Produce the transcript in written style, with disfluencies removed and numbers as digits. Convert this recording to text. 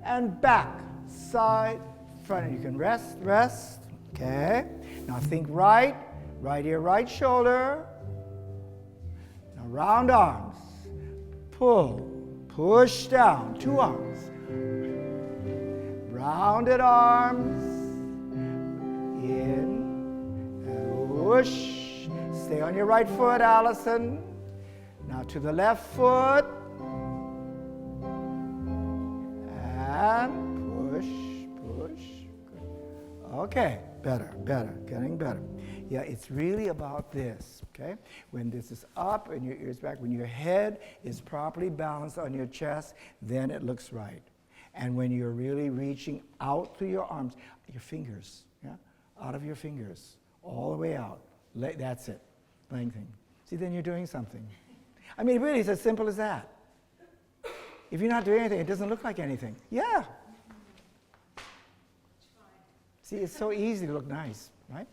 and back, side, front. And you can rest, rest. Okay. Now think right, right ear, right shoulder. Now round arms. Pull, push down, 2 arms. Rounded arms. In and whoosh. Stay on your right foot, Allison. Now to the left foot. And push, push. Good. Okay, better, better, getting better. Yeah, it's really about this, okay? When this is up and your ears back, when your head is properly balanced on your chest, then it looks right. And when you're really reaching out through your arms, your fingers, yeah? Out of your fingers, all the way out. That's it, lengthening. See, then you're doing something. I mean, really, it's as simple as that. If you're not doing anything, it doesn't look like anything. Yeah. See, it's so easy to look nice, right?